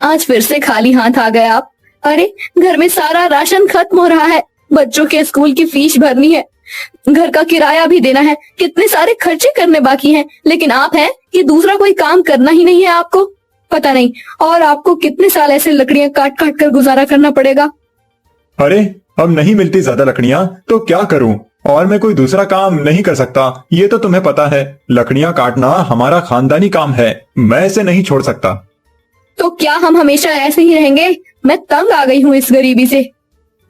आज फिर से खाली हाथ आ गए आप। अरे घर में सारा राशन खत्म हो रहा है, बच्चों के स्कूल की फीस भरनी है, घर का किराया भी देना है, कितने सारे खर्चे करने बाकी हैं। लेकिन आप हैं कि दूसरा कोई काम करना ही नहीं है आपको। पता नहीं और आपको कितने साल ऐसे लकड़ियां काट काट कर गुजारा करना पड़ेगा। अरे अब नहीं मिलती ज्यादा लकड़ियां तो क्या करूं, और मैं कोई दूसरा काम नहीं कर सकता, ये तो तुम्हें पता है। लकड़ियां काटना हमारा खानदानी काम है, मैं इसे नहीं छोड़ सकता। तो क्या हम हमेशा ऐसे ही रहेंगे? मैं तंग आ गई हूँ इस गरीबी से।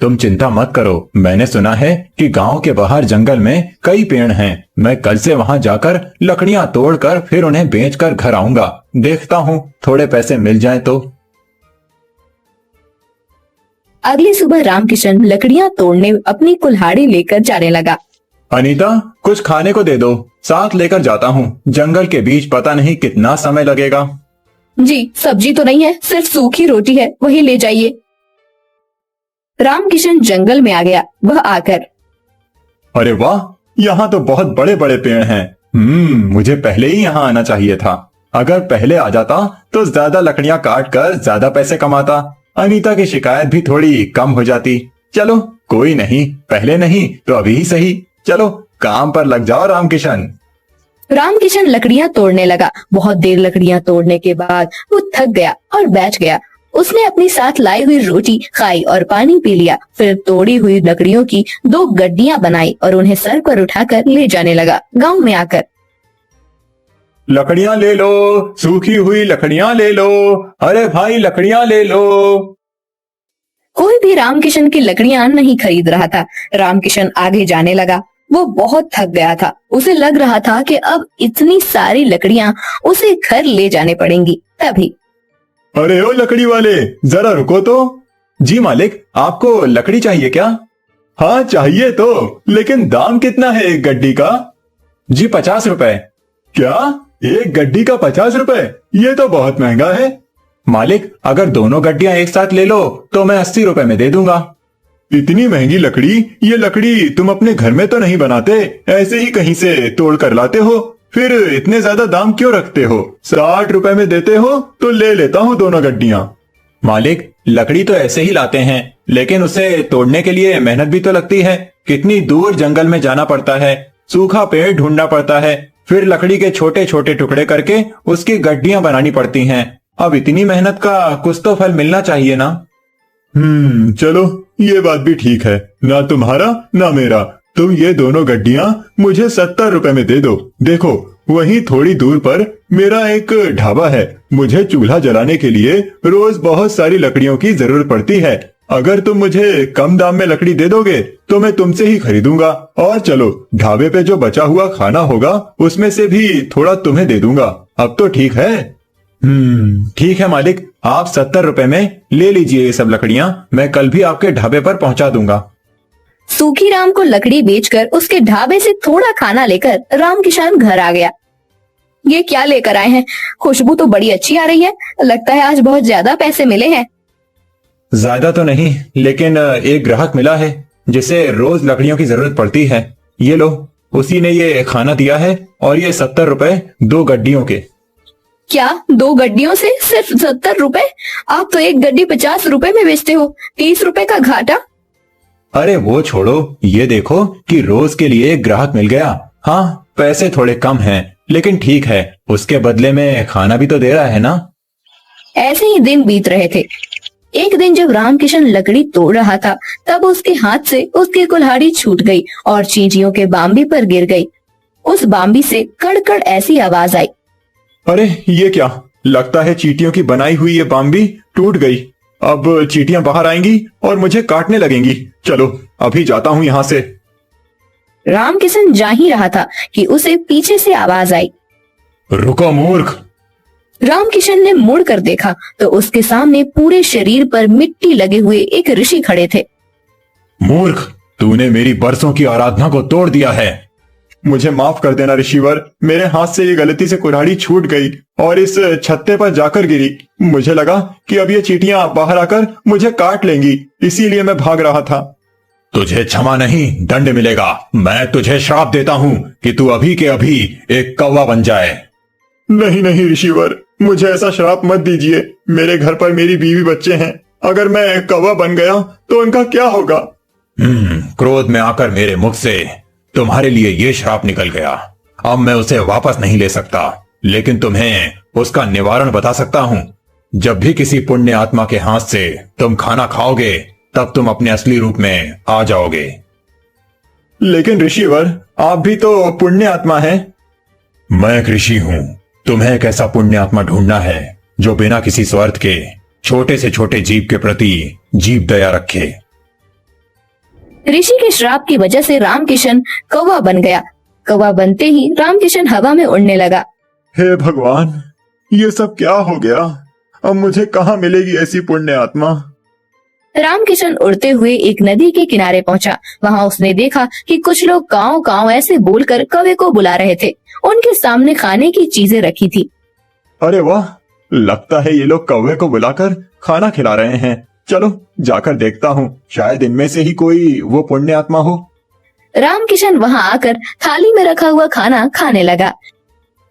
तुम चिंता मत करो, मैंने सुना है कि गांव के बाहर जंगल में कई पेड़ हैं। मैं कल से वहां जाकर लकड़ियां तोड़कर फिर उन्हें बेचकर घर आऊंगा। देखता हूँ थोड़े पैसे मिल जाएं तो। अगली सुबह रामकिशन लकड़ियां तोड़ने अपनी कुल्हाड़ी लेकर जाने लगा। अनीता, कुछ खाने को दे दो, साथ लेकर जाता हूँ। जंगल के बीच पता नहीं कितना समय लगेगा। जी, सब्जी तो नहीं है, सिर्फ सूखी रोटी है, वही ले जाइए। रामकिशन जंगल में आ गया। वह आकर, अरे वाह, यहाँ तो बहुत बड़े बड़े पेड़ हैं। मुझे पहले ही यहाँ आना चाहिए था। अगर पहले आ जाता तो ज्यादा लकड़ियां काट कर ज्यादा पैसे कमाता। अनीता की शिकायत भी थोड़ी कम हो जाती। चलो कोई नहीं, पहले नहीं तो अभी ही सही। चलो काम पर लग जाओ रामकिशन। रामकिशन लकड़ियां तोड़ने लगा। बहुत देर लकड़ियां तोड़ने के बाद वो थक गया और बैठ गया। उसने अपनी साथ लाई हुई रोटी खाई और पानी पी लिया। फिर तोड़ी हुई लकड़ियों की 2 गड्डियां बनाई और उन्हें सर पर उठाकर ले जाने लगा। गांव में आकर, लकड़ियां ले लो, सूखी हुई लकड़ियां ले लो, अरे भाई लकड़ियां ले लो। कोई भी रामकिशन की लकड़ियां नहीं खरीद रहा था। रामकिशन आगे जाने लगा। वो बहुत थक गया था। उसे लग रहा था कि अब इतनी सारी लकड़ियां उसे घर ले जाने पड़ेंगी। तभी, अरे ओ लकड़ी वाले, जरा रुको तो। जी मालिक, आपको लकड़ी चाहिए क्या? हाँ चाहिए तो, लेकिन दाम कितना है एक गड्डी का? जी 50 रुपए। क्या, एक गड्डी का 50 रुपए? ये तो बहुत महंगा है। मालिक, अगर दोनों गड्डियां एक साथ ले लो तो मैं 80 रुपए में दे दूंगा। इतनी महंगी लकड़ी? ये लकड़ी तुम अपने घर में तो नहीं बनाते, ऐसे ही कहीं से तोड़ कर लाते हो? फिर इतने ज्यादा दाम क्यों रखते हो? 60 रुपए में देते हो तो ले लेता हूँ दोनों गड्डियां। मालिक, लकड़ी तो ऐसे ही लाते हैं, लेकिन उसे तोड़ने के लिए मेहनत भी तो लगती है। कितनी दूर जंगल में जाना पड़ता है, सूखा पेड़ ढूंढना पड़ता है, फिर लकड़ी के छोटे छोटे टुकड़े करके उसकी गड्डियां बनानी पड़ती हैं। अब इतनी मेहनत का कुछ तो फल मिलना चाहिए ना। चलो ये बात भी ठीक है, ना तुम्हारा ना मेरा। तुम ये दोनों गड्डियां मुझे 70 रुपए में दे दो। देखो वहीं थोड़ी दूर पर मेरा एक ढाबा है। मुझे चूल्हा जलाने के लिए रोज बहुत सारी लकड़ियों की जरूरत पड़ती है। अगर तुम मुझे कम दाम में लकड़ी दे दोगे तो मैं तुमसे ही खरीदूंगा। और चलो ढाबे पे जो बचा हुआ खाना होगा उसमें से भी थोड़ा तुम्हें दे दूंगा। अब तो ठीक है? ठीक है मालिक, आप 70 रुपए में ले लीजिए ये सब लकड़ियां। मैं कल भी आपके ढाबे पर पहुंचा दूंगा। सूखी राम को लकड़ी बेचकर उसके ढाबे से थोड़ा खाना लेकर रामकिशन घर आ गया। ये क्या लेकर आए हैं? खुशबू तो बड़ी अच्छी आ रही है। लगता है आज बहुत ज्यादा पैसे मिले हैं। ज्यादा तो नहीं, लेकिन एक ग्राहक मिला है जिसे रोज लकड़ियों की जरूरत पड़ती है। ये लो, उसी ने ये खाना दिया है, और ये 70 रुपए 2 गड्डियों के। क्या 2 गड्डियों से सिर्फ 70 रुपए? आप तो एक गड्डी 50 रुपए में बेचते हो। 30 रुपए का घाटा। अरे वो छोड़ो, ये देखो कि रोज के लिए एक ग्राहक मिल गया। हाँ, पैसे थोड़े कम हैं, लेकिन ठीक है, उसके बदले में खाना भी तो दे रहा है ना। ऐसे ही दिन बीत रहे थे। एक दिन जब रामकिशन लकड़ी तोड़ रहा था, तब उसके हाथ से उसकी कुल्हाड़ी छूट गई और चींटियों के बाम्बी पर गिर गई। उस बाम्बी से कड़कड़ ऐसी आवाज आई। अरे ये क्या? लगता है चींटियों की बनाई हुई ये बाम्बी टूट गई। अब चींटियां बाहर आएंगी और मुझे काटने लगेंगी। चलो अभी जाता हूँ यहाँ से। रामकिशन जा ही रहा था कि उसे पीछे से आवाज आई। रुको मूर्ख। रामकिशन ने मुड़ कर देखा तो उसके सामने पूरे शरीर पर मिट्टी लगे हुए एक ऋषि खड़े थे। मूर्ख, तूने मेरी बरसों की आराधना को तोड़ दिया है। मुझे माफ कर देना ऋषिवर, मेरे हाथ से ये गलती से कुल्हाड़ी छूट गई और इस छत्ते पर जाकर गिरी। मुझे लगा कि अब ये चींटियां बाहर आकर मुझे काट लेंगी, इसीलिए मैं भाग रहा था। तुझे क्षमा नहीं, दंड मिलेगा। मैं तुझे श्राप देता हूँ कि तू अभी के अभी एक कौवा बन जाए। नहीं नहीं ऋषिवर, मुझे ऐसा श्राप मत दीजिए। मेरे घर पर मेरी बीवी बच्चे हैं, अगर मैं कौवा बन गया तो उनका क्या होगा? क्रोध में आकर मेरे मुख से तुम्हारे लिए ये श्राप निकल गया। अब मैं उसे वापस नहीं ले सकता, लेकिन तुम्हें उसका निवारण बता सकता हूँ। जब भी किसी पुण्य आत्मा के हाथ से तुम खाना खाओगे, तब तुम अपने असली रूप में आ जाओगे। लेकिन ऋषिवर, आप भी तो पुण्य आत्मा हैं। मैं एक ऋषि हूँ। तुम्हें एक ऐसा पुण्य आत्मा ढूंढना है जो बिना किसी स्वार्थ के छोटे से छोटे जीव के प्रति जीव दया रखे। ऋषि के श्राप की वजह से रामकिशन कौवा बन गया। कौवा बनते ही रामकिशन हवा में उड़ने लगा। हे भगवान, ये सब क्या हो गया? अब मुझे कहाँ मिलेगी ऐसी पुण्य आत्मा? रामकिशन उड़ते हुए एक नदी के किनारे पहुंचा। वहां उसने देखा कि कुछ लोग काव काव ऐसे बोलकर कौवे को बुला रहे थे। उनके सामने खाने की चीजें रखी थी। अरे वाह, लगता है ये लोग कौवे को बुलाकर खाना खिला रहे हैं। चलो जाकर देखता हूँ, शायद इनमें से ही कोई वो पुण्य आत्मा हो। रामकिशन वहां आकर थाली में रखा हुआ खाना खाने लगा।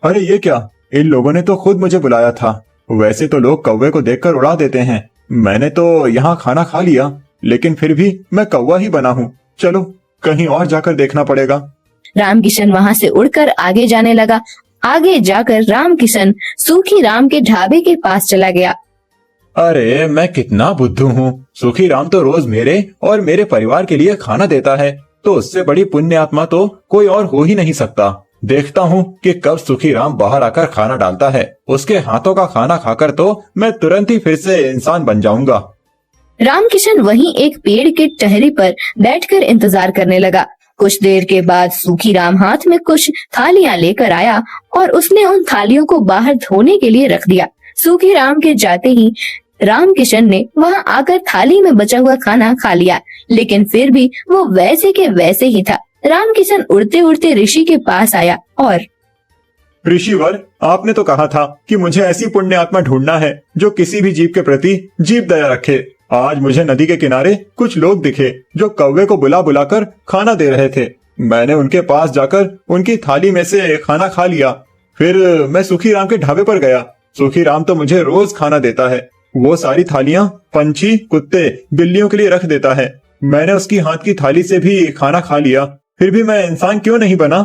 अरे ये क्या, इन लोगों ने तो खुद मुझे बुलाया था। वैसे तो लोग कौवे को देखकर उड़ा देते हैं। मैंने तो यहाँ खाना खा लिया, लेकिन फिर भी मैं कौवा ही बना हूँ। चलो कहीं और जाकर देखना पड़ेगा। रामकिशन वहां से उड़कर आगे जाने लगा। आगे जाकर रामकिशन सूखी राम के ढाबे के पास चला गया। अरे मैं कितना बुद्धू हूँ। सुखी राम तो रोज मेरे और मेरे परिवार के लिए खाना देता है, तो उससे बड़ी पुण्य आत्मा तो कोई और हो ही नहीं सकता। देखता हूँ कि कब सुखी राम बाहर आकर खाना डालता है। उसके हाथों का खाना खाकर तो मैं तुरंत ही फिर से इंसान बन जाऊंगा। रामकिशन वहीं एक पेड़ के टहनी पर बैठकर इंतजार करने लगा। कुछ देर के बाद सूखी राम हाथ में कुछ थालियां लेकर आया और उसने उन थालियों को बाहर धोने के लिए रख दिया। सूखी राम के जाते ही रामकिशन ने वहां आकर थाली में बचा हुआ खाना खा लिया, लेकिन फिर भी वो वैसे के वैसे ही था। रामकिशन उड़ते उड़ते ऋषि के पास आया और ऋषिवर, आपने तो कहा था कि मुझे ऐसी पुण्य आत्मा ढूंढना है जो किसी भी जीव के प्रति जीव दया रखे। आज मुझे नदी के किनारे कुछ लोग दिखे जो कौवे को बुला बुलाकर खाना दे रहे थे। मैंने उनके पास जाकर उनकी थाली में से खाना खा लिया। फिर मैं सुखी राम के ढाबे पर गया। सुखी राम तो मुझे रोज खाना देता है। वो सारी थालियां पंछी, कुत्ते, बिल्लियों के लिए रख देता है। मैंने उसकी हाथ की थाली से भी खाना खा लिया, फिर भी मैं इंसान क्यों नहीं बना?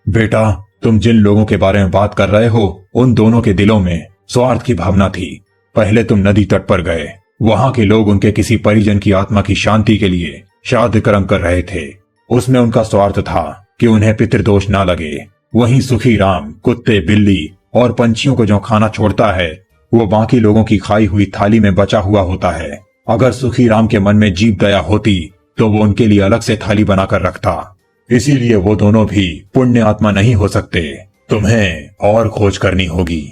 बेटा, तुम जिन लोगों के बारे में बात कर रहे हो, उन दोनों के दिलों में स्वार्थ की भावना थी। पहले तुम नदी तट पर गए। वहां के लोग उनके किसी परिजन की आत्मा की शांति के लिए श्राद्ध कर्म कर रहे थे। उसमें उनका स्वार्थ था कि उन्हें पितृदोष ना लगे। वहीं सुखी राम कुत्ते, बिल्ली और पंछियों को जो खाना छोड़ता है, वो बाकी लोगों की खाई हुई थाली में बचा हुआ होता है। अगर सुखी राम के मन में जीव दया होती तो वो उनके लिए अलग से थाली बनाकर रखता। इसीलिए वो दोनों भी पुण्य आत्मा नहीं हो सकते। तुम्हें और खोज करनी होगी।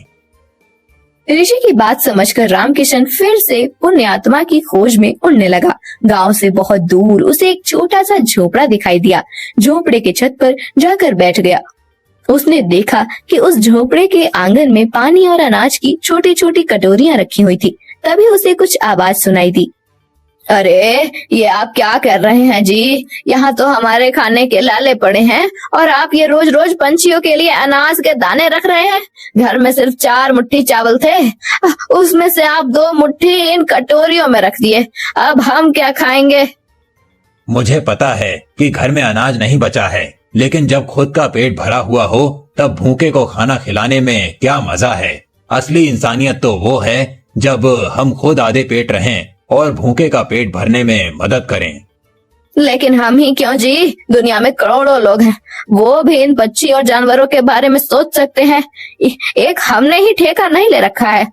ऋषि की बात समझकर रामकिशन फिर से पुण्य आत्मा की खोज में उड़ने लगा। गांव से बहुत दूर उसे एक छोटा सा झोपड़ा दिखाई दिया। झोपड़े के छत पर जाकर बैठ गया। उसने देखा कि उस झोपड़े के आंगन में पानी और अनाज की छोटी छोटी कटोरियां रखी हुई थी। तभी उसे कुछ आवाज सुनाई दी। अरे, ये आप क्या कर रहे हैं जी? यहाँ तो हमारे खाने के लाले पड़े हैं और आप ये रोज रोज पंछियों के लिए अनाज के दाने रख रहे हैं। घर में सिर्फ 4 मुट्ठी चावल थे, उसमें से आप 2 मुट्ठी इन कटोरियों में रख दिए। अब हम क्या खाएंगे? मुझे पता है कि घर में अनाज नहीं बचा है, लेकिन जब खुद का पेट भरा हुआ हो तब भूखे को खाना खिलाने में क्या मजा है। असली इंसानियत तो वो है जब हम खुद आधे पेट रहें और भूखे का पेट भरने में मदद करें। लेकिन हम ही क्यों जी? दुनिया में करोड़ों लोग हैं, वो भी इन पक्षी और जानवरों के बारे में सोच सकते हैं। एक हमने ही ठेका नहीं ले रखा है।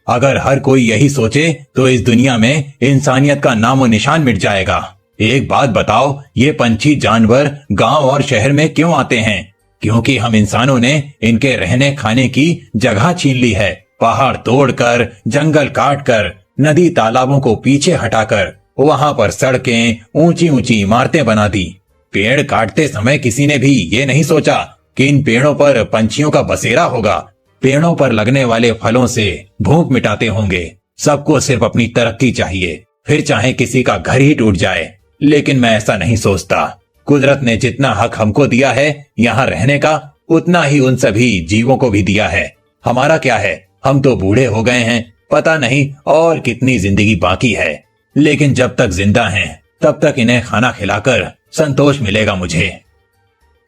अगर हर कोई यही सोचे तो इस दुनिया में इंसानियत का नामो निशान मिट जाएगा। एक बात बताओ, ये पंछी जानवर गांव और शहर में क्यों आते हैं? क्योंकि हम इंसानों ने इनके रहने खाने की जगह छीन ली है। पहाड़ तोड़कर, जंगल काटकर, नदी तालाबों को पीछे हटाकर वहां पर सड़कें, ऊंची ऊंची इमारतें बना दी। पेड़ काटते समय किसी ने भी ये नहीं सोचा कि इन पेड़ों पर पंछियों का बसेरा होगा। पेड़ों पर लगने वाले फलों से भूख मिटाते होंगे। सबको सिर्फ अपनी तरक्की चाहिए, फिर चाहे किसी का घर ही टूट जाए। लेकिन मैं ऐसा नहीं सोचता। कुदरत ने जितना हक हमको दिया है यहाँ रहने का, उतना ही उन सभी जीवों को भी दिया है। हमारा क्या है, हम तो बूढ़े हो गए हैं, पता नहीं और कितनी जिंदगी बाकी है, लेकिन जब तक जिंदा हैं तब तक इन्हें खाना खिलाकर संतोष मिलेगा मुझे।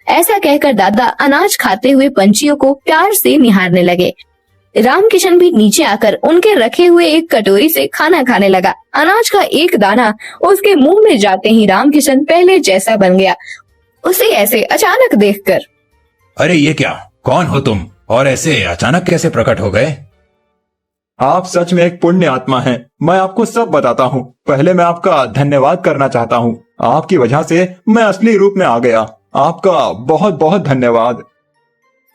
ऐसा कहकर दादा अनाज खाते हुए पंछियों को प्यार से निहारने लगे। रामकिशन भी नीचे आकर उनके रखे हुए एक कटोरी से खाना खाने लगा। अनाज का एक दाना उसके मुंह में जाते ही रामकिशन पहले जैसा बन गया, उसे ऐसे अचानक देखकर। अरे ये क्या, कौन हो तुम और ऐसे अचानक कैसे प्रकट हो गए? आप सच में एक पुण्य आत्मा हैं। मैं आपको सब बताता हूँ। पहले मैं आपका धन्यवाद करना चाहता हूँ। आपकी वजह से मैं असली रूप में आ गया। आपका बहुत बहुत धन्यवाद।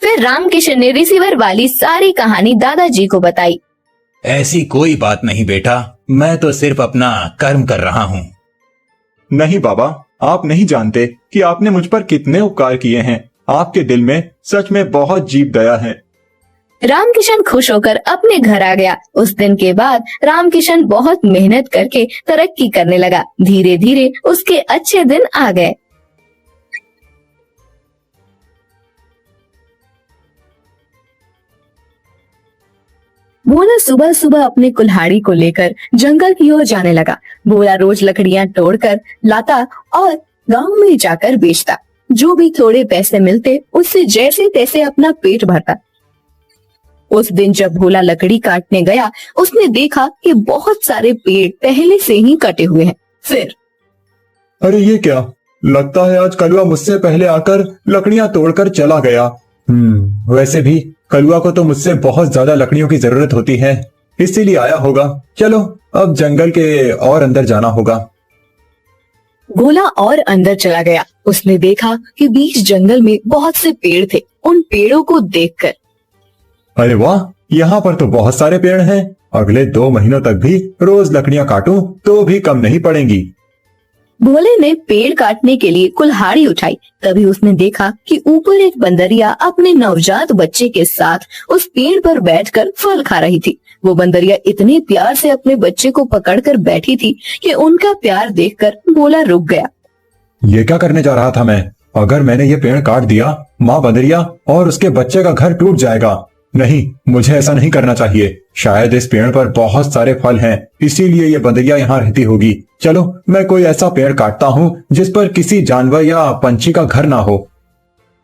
फिर रामकिशन ने रिसीवर वाली सारी कहानी दादाजी को बताई। ऐसी कोई बात नहीं बेटा, मैं तो सिर्फ अपना कर्म कर रहा हूँ। नहीं बाबा, आप नहीं जानते कि आपने मुझ पर कितने उपकार किए हैं। आपके दिल में सच में बहुत जीव दया है। रामकिशन खुश होकर अपने घर आ गया। उस दिन के बाद रामकिशन बहुत मेहनत करके तरक्की करने लगा। धीरे धीरे उसके अच्छे दिन आ गए। भोला सुबह सुबह अपने कुल्हाड़ी को लेकर जंगल की ओर जाने लगा। भोला रोज लकड़ियां तोड़कर लाता और गांव में जाकर बेचता। जो भी थोड़े पैसे मिलते उससे जैसे तैसे अपना पेट भरता। उस दिन जब भोला लकड़ी काटने गया, उसने देखा कि बहुत सारे पेड़ पहले से ही कटे हुए हैं। फिर अरे ये क्या, लगता है आज कलुआ मुझसे पहले आकर लकड़ियां तोड़कर चला गया। वैसे भी कलुआ को तो मुझसे बहुत ज्यादा लकड़ियों की जरूरत होती है, इसीलिए आया होगा। चलो अब जंगल के और अंदर जाना होगा। भोला और अंदर चला गया। उसने देखा कि बीच जंगल में बहुत से पेड़ थे। उन पेड़ों को देखकर, अरे वाह, यहाँ पर तो बहुत सारे पेड़ हैं। अगले 2 महीनों तक भी रोज लकड़ियां काटूं तो भी कम नहीं पड़ेंगी। भोले ने पेड़ काटने के लिए कुल्हाड़ी उठाई। तभी उसने देखा कि ऊपर एक बंदरिया अपने नवजात बच्चे के साथ उस पेड़ पर बैठकर फल खा रही थी। वो बंदरिया इतने प्यार से अपने बच्चे को पकड़कर बैठी थी कि उनका प्यार देखकर भोला रुक गया। ये क्या करने जा रहा था मैं? अगर मैंने ये पेड़ काट दिया, माँ बंदरिया और उसके बच्चे का घर टूट जाएगा। नहीं, मुझे ऐसा नहीं करना चाहिए। शायद इस पेड़ पर बहुत सारे फल हैं, इसीलिए ये बंदरिया यहाँ रहती होगी। चलो मैं कोई ऐसा पेड़ काटता हूँ जिस पर किसी जानवर या पंछी का घर ना हो।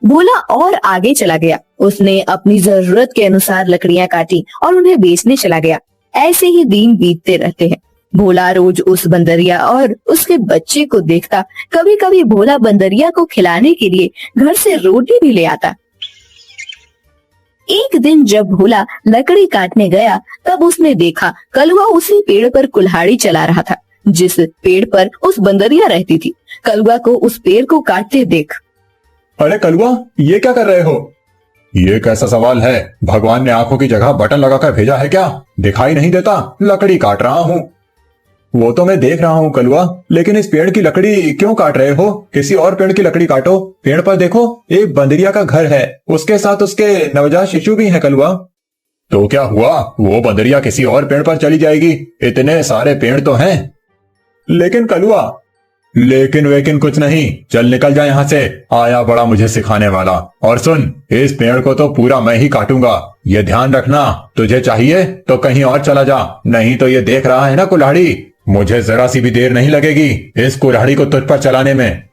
भोला और आगे चला गया। उसने अपनी जरूरत के अनुसार लकड़ियां काटी और उन्हें बेचने चला गया। ऐसे ही दिन बीतते रहते हैं। भोला रोज उस बंदरिया और उसके बच्चे को देखता। कभी कभी भोला बंदरिया को खिलाने के लिए घर से रोटी भी ले आता। एक दिन जब भोला लकड़ी काटने गया, तब उसने देखा कलुआ उसी पेड़ पर कुल्हाड़ी चला रहा था जिस पेड़ पर उस बंदरिया रहती थी। कलुआ को उस पेड़ को काटते देख, अरे कलुआ, ये क्या कर रहे हो? ये कैसा सवाल है? भगवान ने आंखों की जगह बटन लगाकर भेजा है क्या? दिखाई नहीं देता? लकड़ी काट रहा हूँ। वो तो मैं देख रहा हूँ कलुआ, लेकिन इस पेड़ की लकड़ी क्यों काट रहे हो? किसी और पेड़ की लकड़ी काटो। पेड़ पर देखो, एक बंदरिया का घर है, उसके साथ उसके नवजात शिशु भी हैं कलुआ। तो क्या हुआ? वो बंदरिया किसी और पेड़ पर चली जाएगी। इतने सारे पेड़ तो हैं। लेकिन कलुआ, लेकिन वेकिन कुछ नहीं। चल निकल जा यहाँ से। आया बड़ा मुझे सिखाने वाला। और सुन, इस पेड़ को तो पूरा मैं ही काटूंगा। ये ध्यान रखना, तुझे चाहिए तो कहीं और चला जा, नहीं तो ये देख रहा है ना कुल्हाड़ी, मुझे जरा सी भी देर नहीं लगेगी इस कुल्हाड़ी को तुझ पर चलाने में।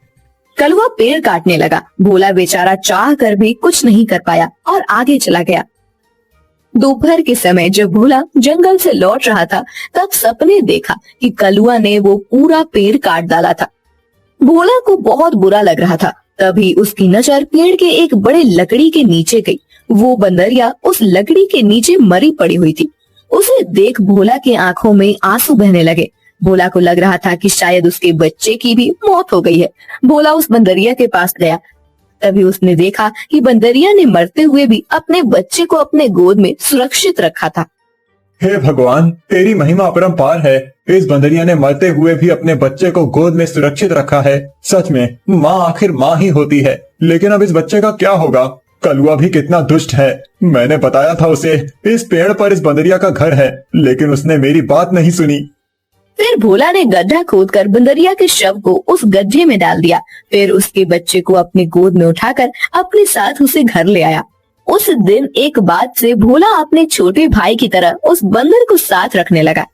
कलुआ पेड़ काटने लगा। भोला बेचारा चाह कर भी कुछ नहीं कर पाया और आगे चला गया। दोपहर के समय जब भोला जंगल से लौट रहा था, तब सपने देखा कि कलुआ ने वो पूरा पेड़ काट डाला था। भोला को बहुत बुरा लग रहा था। तभी उसकी नजर पेड़ के एक बड़े लकड़ी के नीचे गई। वो बंदरिया उस लकड़ी के नीचे मरी पड़ी हुई थी। उसे देख भोला की आंखों में आंसू बहने लगे। भोला को लग रहा था कि शायद उसके बच्चे की भी मौत हो गई है। भोला उस बंदरिया के पास गया। तभी उसने देखा कि बंदरिया ने मरते हुए भी अपने बच्चे को अपने गोद में सुरक्षित रखा था। हे भगवान, तेरी महिमा अपरंपार है। इस बंदरिया ने मरते हुए भी अपने बच्चे को गोद में सुरक्षित रखा है। सच में माँ आखिर माँ ही होती है। लेकिन अब इस बच्चे का क्या होगा? कलुआ भी कितना दुष्ट है। मैंने बताया था उसे इस पेड़ पर इस बंदरिया का घर है, लेकिन उसने मेरी बात नहीं सुनी। फिर भोला ने गड्ढा खोदकर बंदरिया के शव को उस गड्ढे में डाल दिया। फिर उसके बच्चे को अपने गोद में उठाकर अपने साथ उसे घर ले आया। उस दिन एक बात से भोला अपने छोटे भाई की तरह उस बंदर को साथ रखने लगा।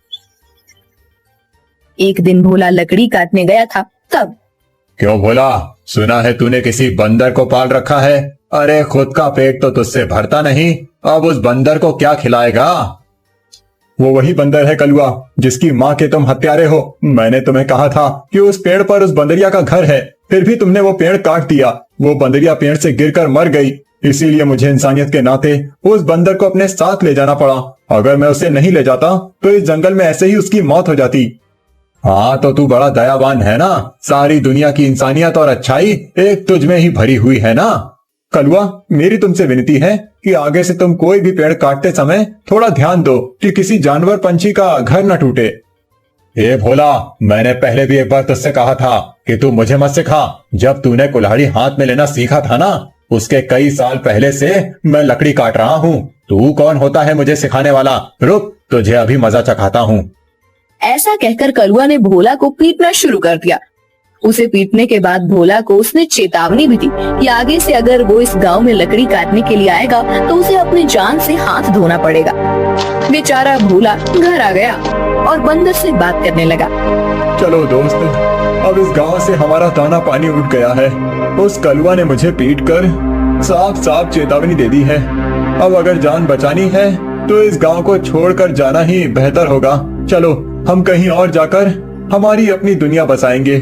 एक दिन भोला लकड़ी काटने गया था, तब क्यों भोला, सुना है तूने किसी बंदर को पाल रखा है? अरे खुद का पेट तो तुझसे भरता नहीं, अब उस बंदर को क्या खिलाएगा? वो वही बंदर है कलुआ, जिसकी माँ के तुम हत्यारे हो। मैंने तुम्हें कहा था कि उस पेड़ पर उस बंदरिया का घर है, फिर भी तुमने वो पेड़ काट दिया। वो बंदरिया पेड़ से गिरकर मर गई, इसीलिए मुझे इंसानियत के नाते उस बंदर को अपने साथ ले जाना पड़ा। अगर मैं उसे नहीं ले जाता तो इस जंगल में ऐसे ही उसकी मौत हो जाती। हाँ तो तू बड़ा दयावान है ना, सारी दुनिया की इंसानियत और अच्छाई एक तुझ में ही भरी हुई है ना। कलुआ, मेरी तुमसे विनती है कि आगे से तुम कोई भी पेड़ काटते समय थोड़ा ध्यान दो कि किसी जानवर पंछी का घर न टूटे। ए भोला, मैंने पहले भी एक बार तुझसे कहा था कि तू मुझे मत सिखा। जब तूने कुल्हाड़ी हाथ में लेना सीखा था ना, उसके कई साल पहले से मैं लकड़ी काट रहा हूँ। तू कौन होता है मुझे सिखाने वाला? रुक, तुझे अभी मजा चखाता हूँ। ऐसा कहकर कलुआ ने भोला को पीटना शुरू कर दिया। उसे पीटने के बाद भोला को उसने चेतावनी भी दी कि आगे से अगर वो इस गांव में लकड़ी काटने के लिए आएगा तो उसे अपनी जान से हाथ धोना पड़ेगा। बेचारा भोला घर आ गया और बंदर से बात करने लगा। चलो दोस्त, अब इस गांव से हमारा दाना पानी उठ गया है। उस कलुआ ने मुझे पीट कर साफ साफ चेतावनी दे दी है। अब अगर जान बचानी है तो इस गांव को छोड़कर जाना ही बेहतर होगा। चलो हम कहीं और जाकर हमारी अपनी दुनिया बसाएंगे।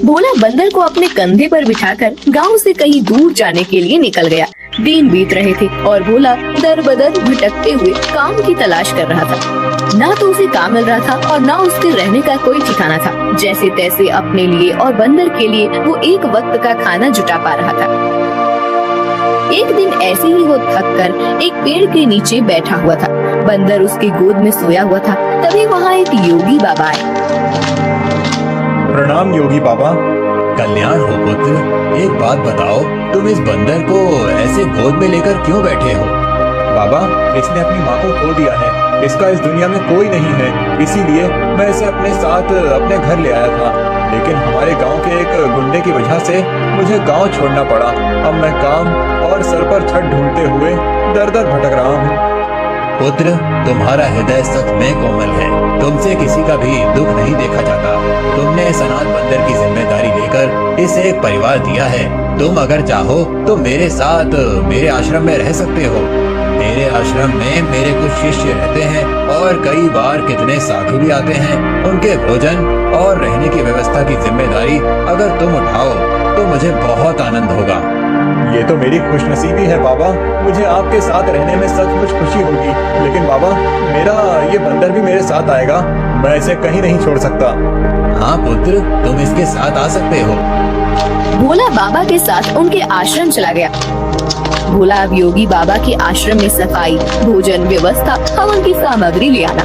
भोला बंदर को अपने कंधे पर बिठाकर गांव से कहीं दूर जाने के लिए निकल गया। दिन बीत रहे थे और भोला दर बदर भटकते हुए काम की तलाश कर रहा था। ना तो उसे काम मिल रहा था और ना उसके रहने का कोई ठिकाना था। जैसे तैसे अपने लिए और बंदर के लिए वो एक वक्त का खाना जुटा पा रहा था। एक दिन ऐसे ही वो थक कर एक पेड़ के नीचे बैठा हुआ था। बंदर उसकी गोद में सोया हुआ था। तभी वहाँ एक योगी बाबा आए। प्रणाम योगी बाबा। कल्याण हो पुत्र, एक बात बताओ, तुम इस बंदर को ऐसे गोद में लेकर क्यों बैठे हो? बाबा, इसने अपनी माँ को खो दिया है। इसका इस दुनिया में कोई नहीं है, इसीलिए मैं इसे अपने साथ अपने घर ले आया था। लेकिन हमारे गांव के एक गुंडे की वजह से मुझे गांव छोड़ना पड़ा। अब मैं काम और सर पर छत ढूंढते हुए दर दर भटक रहा हूँ। पुत्र, तुम्हारा हृदय सच में कोमल है। तुमसे किसी का भी दुख नहीं देखा जाता। तुमने इस अनाथ बंदर की जिम्मेदारी लेकर इसे एक परिवार दिया है। तुम अगर चाहो तो मेरे साथ मेरे आश्रम में रह सकते हो। मेरे आश्रम में मेरे कुछ शिष्य रहते हैं और कई बार कितने साधु भी आते हैं। उनके भोजन और रहने की व्यवस्था की जिम्मेदारी अगर तुम उठाओ तो मुझे बहुत आनंद होगा। ये तो मेरी खुशनसीबी है बाबा, मुझे आपके साथ रहने में सचमुच खुशी होगी। लेकिन बाबा, मेरा ये बंदर भी मेरे साथ आएगा, मैं इसे कहीं नहीं छोड़ सकता। हाँ पुत्र, तुम इसके साथ आ सकते हो। भोला बाबा के साथ उनके आश्रम चला गया। भोला अब योगी बाबा के आश्रम में सफाई, भोजन व्यवस्था, हवन की सामग्री ले आना,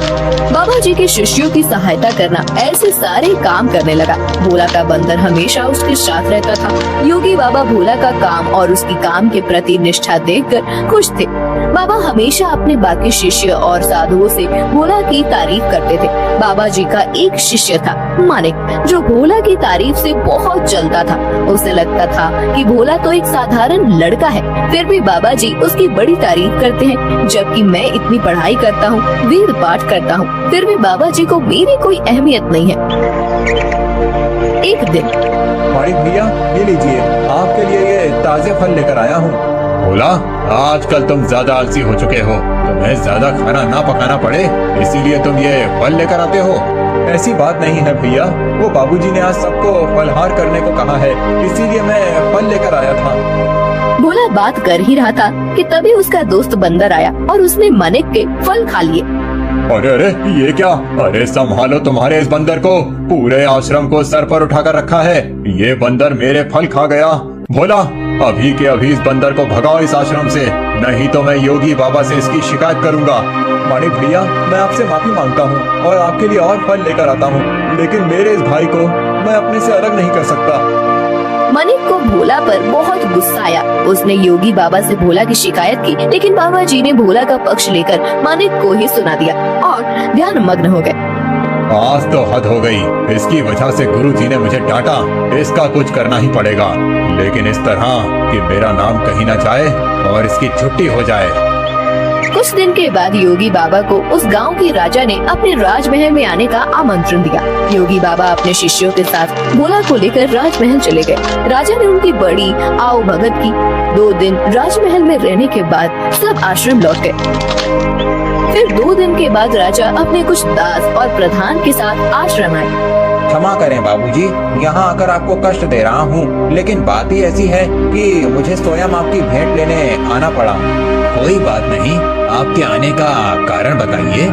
बाबा जी के शिष्यों की सहायता करना, ऐसे सारे काम करने लगा। भोला का बंदर हमेशा उसके साथ रहता था। योगी बाबा भोला का काम और उसकी काम के प्रति निष्ठा देखकर खुश थे। बाबा हमेशा अपने बाकी शिष्य और साधुओं से भोला की तारीफ करते थे। बाबा जी का एक शिष्य था मानिक, जो भोला की तारीफ से बहुत जलता था। उसे लगता था कि भोला तो एक साधारण लड़का है, फिर भी बाबा जी उसकी बड़ी तारीफ करते हैं। जबकि मैं इतनी पढ़ाई करता हूँ, वेद पाठ करता हूँ, फिर भी बाबा जी को मेरी कोई अहमियत नहीं है। एक दिन मानिक भैया, ये लीजिए, आपके लिए ये ताजे फल लेकर आया हूँ। भोला, आजकल तुम ज्यादा आलसी हो चुके हो। तुम्हें ज्यादा खाना ना पकाना पड़े, इसीलिए तुम ये फल लेकर आते हो। ऐसी बात नहीं है भैया, वो बाबूजी ने आज सबको फलहार करने को कहा है, इसीलिए मैं फल लेकर आया था। भोला बात कर ही रहा था कि तभी उसका दोस्त बंदर आया और उसने मानिक के फल खा लिए। अरे अरे, ये क्या? अरे संभालो तुम्हारे इस बंदर को, पूरे आश्रम को सर पर उठाकर रखा है। ये बंदर मेरे फल खा गया। भोला, अभी के अभी इस बंदर को भगाओ इस आश्रम से, नहीं तो मैं योगी बाबा से इसकी शिकायत करूंगा। मानिक भैया, मैं आपसे माफी मांगता हूँ और आपके लिए और फल लेकर आता हूँ, लेकिन मेरे इस भाई को मैं अपने से अलग नहीं कर सकता। मानिक को भोला पर बहुत गुस्सा आया। उसने योगी बाबा से भोला की शिकायत की, लेकिन बाबा जी ने भोला का पक्ष लेकर मानिक को ही सुना दिया और ध्यान मग्न हो गए। आज तो हद हो गई, इसकी वजह से गुरुजी ने मुझे डांटा। इसका कुछ करना ही पड़ेगा, लेकिन इस तरह कि मेरा नाम कहीं ना जाए और इसकी छुट्टी हो जाए। कुछ दिन के बाद योगी बाबा को उस गांव के राजा ने अपने राजमहल में आने का आमंत्रण दिया। योगी बाबा अपने शिष्यों के साथ भोला को लेकर राजमहल चले गए। राजा ने उनकी बड़ी आओ भगत की। 2 दिन राजमहल में रहने के बाद सब आश्रम लौट गए। फिर 2 दिन के बाद राजा अपने कुछ दास और प्रधान के साथ आश्रम आए। क्षमा करें बाबूजी, यहाँ आकर आपको कष्ट दे रहा हूँ, लेकिन बात ही ऐसी है कि मुझे स्वयं आपकी भेंट लेने आना पड़ा। कोई बात नहीं, आपके आने का कारण बताइए।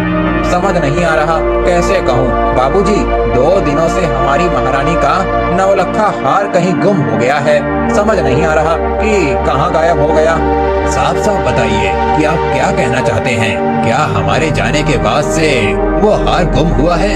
समझ नहीं आ रहा कैसे कहूँ बाबूजी, 2 दिनों से हमारी महारानी का नवलखा हार कहीं गुम हो गया है। समझ नहीं आ रहा कि कहाँ गायब हो गया। साफ साफ बताइए कि आप क्या कहना चाहते हैं। क्या हमारे जाने के बाद से वो हार गुम हुआ है?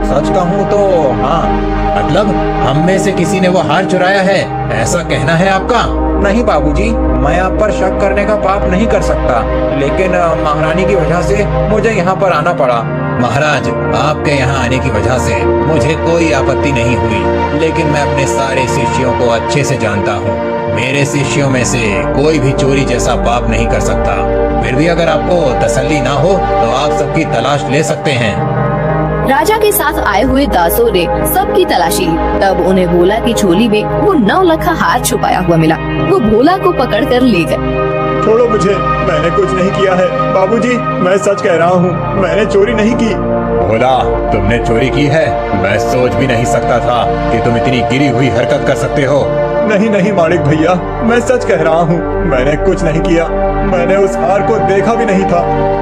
सच कहूँ तो हाँ। मतलब हम में से किसी ने वो हार चुराया है, ऐसा कहना है आपका? नहीं बाबूजी, मैं आप पर शक करने का पाप नहीं कर सकता, लेकिन महारानी की वजह से मुझे यहाँ पर आना पड़ा। महाराज, आपके यहाँ आने की वजह से मुझे कोई आपत्ति नहीं हुई, लेकिन मैं अपने सारे शिष्यों को अच्छे से जानता हूँ। मेरे शिष्यों में से कोई भी चोरी जैसा पाप नहीं कर सकता। फिर भी अगर आपको तसल्ली ना हो तो आप सबकी तलाश ले सकते हैं। राजा के साथ आए हुए दासों ने सबकी तलाशी ली। तब उन्हें भोला की झोली में वो 9 लखा हार छुपाया हुआ मिला। वो भोला को पकड़कर ले गए। छोड़ो मुझे, मैंने कुछ नहीं किया है। बाबूजी, मैं सच कह रहा हूँ, मैंने चोरी नहीं की। भोला, तुमने चोरी की है? मैं सोच भी नहीं सकता था कि तुम इतनी गिरी हुई हरकत कर सकते हो। नहीं नहीं मालिक भैया, मैं सच कह रहा हूँ, मैंने कुछ नहीं किया। मैंने उस हार को देखा भी नहीं था।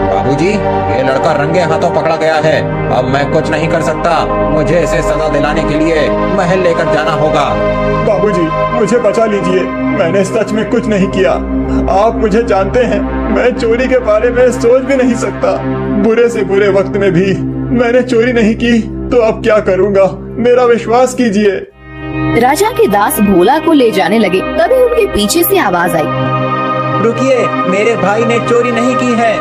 बाबूजी, ये लड़का रंगे हाथों पकड़ा गया है। अब मैं कुछ नहीं कर सकता। मुझे इसे सजा दिलाने के लिए महल लेकर जाना होगा। बाबूजी, मुझे बचा लीजिए, मैंने सच में कुछ नहीं किया। आप मुझे जानते हैं, मैं चोरी के बारे में सोच भी नहीं सकता। बुरे से बुरे वक्त में भी मैंने चोरी नहीं की, तो अब क्या करूँगा? मेरा विश्वास कीजिए। राजा के दास भोला को ले जाने लगे। तभी उनके पीछे से आवाज आई, रुकिए, मेरे भाई ने चोरी नहीं की है।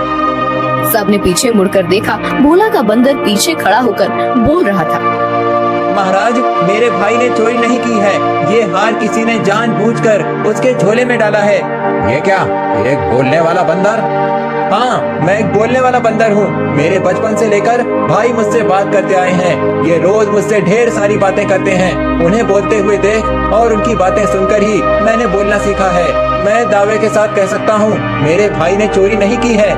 सबने पीछे मुड़कर देखा। भोला का बंदर पीछे खड़ा होकर बोल रहा था, महाराज, मेरे भाई ने चोरी नहीं की है। ये हार किसी ने जानबूझकर उसके झोले में डाला है। ये क्या, एक बोलने वाला बंदर? हाँ, मैं एक बोलने वाला बंदर हूँ। मेरे बचपन से लेकर भाई मुझसे बात करते आए हैं। ये रोज मुझसे ढेर सारी बातें करते हैं। उन्हें बोलते हुए देख और उनकी बातें सुनकर ही मैंने बोलना सीखा है। मैं दावे के साथ कह सकता हूँ, मेरे भाई ने चोरी नहीं की है।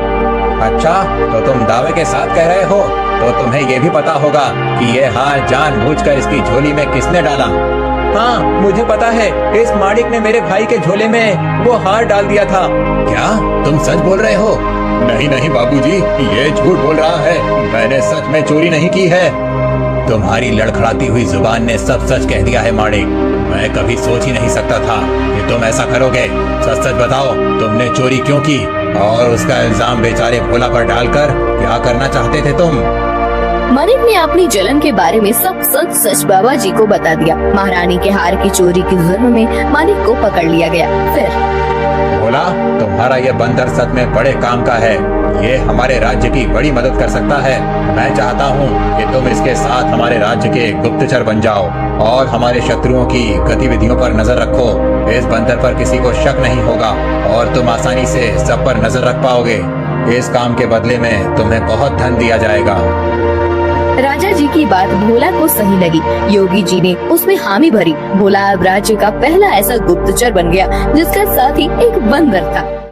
अच्छा, तो तुम दावे के साथ कह रहे हो, तो तुम्हें ये भी पता होगा कि ये हार जानबूझकर इसकी झोली में किसने डाला? हाँ, मुझे पता है, इस मालिक ने मेरे भाई के झोले में वो हार डाल दिया था। क्या तुम सच बोल रहे हो? नहीं नहीं बाबूजी, ये झूठ बोल रहा है। मैंने सच में चोरी नहीं की है। तुम्हारी लड़खड़ाती हुई जुबान ने सब सच कह दिया है मालिक। मैं कभी सोच ही नहीं सकता था कि तुम ऐसा करोगे। सच सच बताओ, तुमने चोरी क्यों की और उसका इल्जाम बेचारे भोला पर डालकर क्या करना चाहते थे तुम? मानिक ने अपनी जलन के बारे में सब सच सच बाबा जी को बता दिया। महारानी के हार की चोरी के जुर्म में मानिक को पकड़ लिया गया। फिर भोला, तुम्हारा ये बंदर सच में बड़े काम का है। ये हमारे राज्य की बड़ी मदद कर सकता है। मैं चाहता हूँ कि तुम इसके साथ हमारे राज्य के गुप्तचर बन जाओ और हमारे शत्रुओं की गतिविधियों पर नजर रखो। इस बंदर पर किसी को शक नहीं होगा और तुम आसानी से सब पर नजर रख पाओगे। इस काम के बदले में तुम्हें बहुत धन दिया जाएगा। राजा जी की बात भोला को सही लगी। योगी जी ने उसमें हामी भरी। भोला अब राज्य का पहला ऐसा गुप्तचर बन गया जिसका साथ ही एक बंदर था।